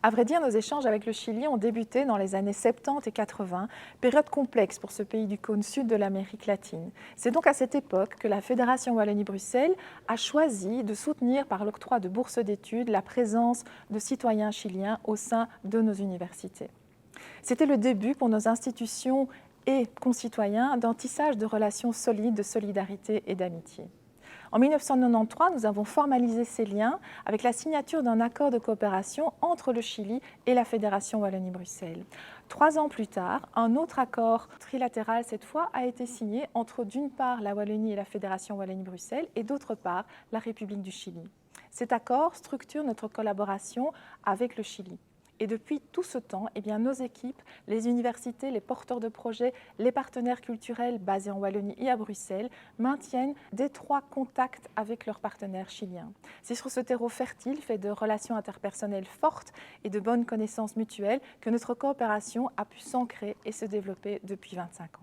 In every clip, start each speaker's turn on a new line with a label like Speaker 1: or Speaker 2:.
Speaker 1: À vrai dire, nos échanges avec le Chili ont débuté dans les années 70 et 80, période complexe pour ce pays du cône sud de l'Amérique latine. C'est donc à cette époque que la Fédération Wallonie-Bruxelles a choisi de soutenir par l'octroi de bourses d'études la présence de citoyens chiliens au sein de nos universités. C'était le début pour nos institutions et concitoyens d'un tissage de relations solides de solidarité et d'amitié. En 1993, nous avons formalisé ces liens avec la signature d'un accord de coopération entre le Chili et la Fédération Wallonie-Bruxelles. 3 ans plus tard, un autre accord trilatéral cette fois a été signé entre d'une part la Wallonie et la Fédération Wallonie-Bruxelles et d'autre part la République du Chili. Cet accord structure notre collaboration avec le Chili. Et depuis tout ce temps, nos équipes, les universités, les porteurs de projets, les partenaires culturels basés en Wallonie et à Bruxelles maintiennent d'étroits contacts avec leurs partenaires chiliens. C'est sur ce terreau fertile, fait de relations interpersonnelles fortes et de bonnes connaissances mutuelles, que notre coopération a pu s'ancrer et se développer depuis 25 ans.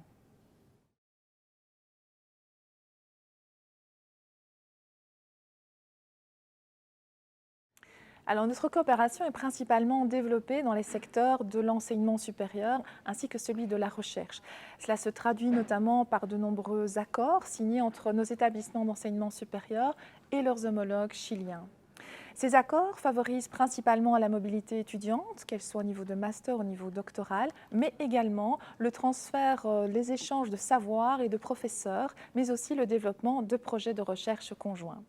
Speaker 1: Alors, notre coopération est principalement développée dans les secteurs de l'enseignement supérieur ainsi que celui de la recherche. Cela se traduit notamment par de nombreux accords signés entre nos établissements d'enseignement supérieur et leurs homologues chiliens. Ces accords favorisent principalement la mobilité étudiante, qu'elle soit au niveau de master, au niveau doctoral, mais également le transfert, les échanges de savoir et de professeurs, mais aussi le développement de projets de recherche conjoints.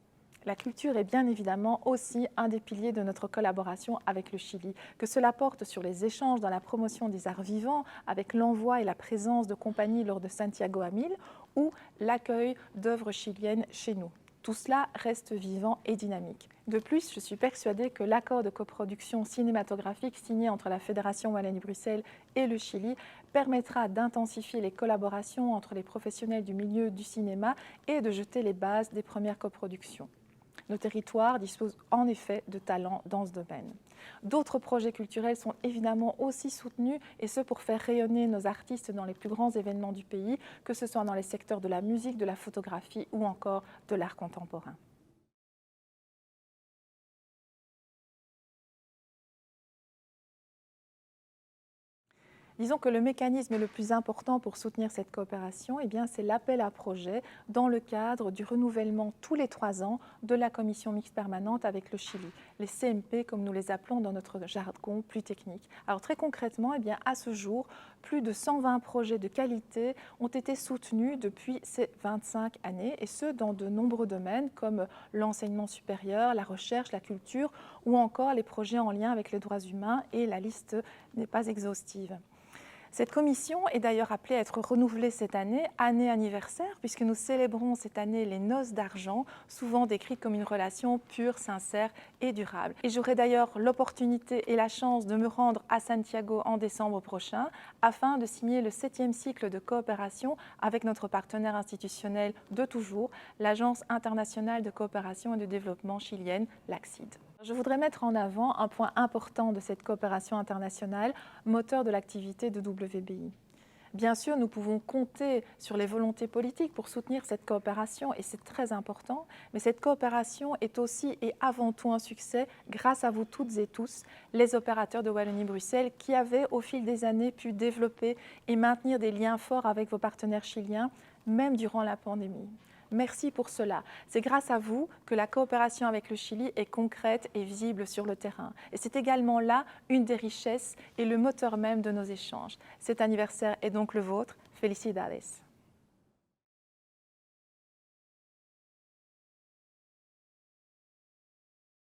Speaker 1: La culture est bien évidemment aussi un des piliers de notre collaboration avec le Chili, que cela porte sur les échanges dans la promotion des arts vivants, avec l'envoi et la présence de compagnies lors de Santiago à 1000, ou l'accueil d'œuvres chiliennes chez nous. Tout cela reste vivant et dynamique. De plus, je suis persuadée que l'accord de coproduction cinématographique signé entre la Fédération Wallonie-Bruxelles et le Chili permettra d'intensifier les collaborations entre les professionnels du milieu du cinéma et de jeter les bases des premières coproductions. Nos territoires disposent en effet de talents dans ce domaine. D'autres projets culturels sont évidemment aussi soutenus, et ce pour faire rayonner nos artistes dans les plus grands événements du pays, que ce soit dans les secteurs de la musique, de la photographie ou encore de l'art contemporain. Disons que le mécanisme le plus important pour soutenir cette coopération, c'est l'appel à projet dans le cadre du renouvellement tous les 3 ans de la commission mixte permanente avec le Chili, les CMP comme nous les appelons dans notre jargon plus technique. Alors très concrètement, à ce jour, plus de 120 projets de qualité ont été soutenus depuis ces 25 années, et ce dans de nombreux domaines comme l'enseignement supérieur, la recherche, la culture ou encore les projets en lien avec les droits humains, et la liste n'est pas exhaustive. Cette commission est d'ailleurs appelée à être renouvelée cette année, année anniversaire, puisque nous célébrons cette année les noces d'argent, souvent décrites comme une relation pure, sincère et durable. Et j'aurai d'ailleurs l'opportunité et la chance de me rendre à Santiago en décembre prochain, afin de signer le 7e cycle de coopération avec notre partenaire institutionnel de toujours, l'Agence internationale de coopération et de développement chilienne, l'ACCID. Je voudrais mettre en avant un point important de cette coopération internationale, moteur de l'activité de WBI. Bien sûr, nous pouvons compter sur les volontés politiques pour soutenir cette coopération, et c'est très important, mais cette coopération est aussi et avant tout un succès grâce à vous toutes et tous, les opérateurs de Wallonie-Bruxelles, qui avaient au fil des années pu développer et maintenir des liens forts avec vos partenaires chiliens, même durant la pandémie. Merci pour cela. C'est grâce à vous que la coopération avec le Chili est concrète et visible sur le terrain. Et c'est également là une des richesses et le moteur même de nos échanges. Cet anniversaire est donc le vôtre. Felicidades.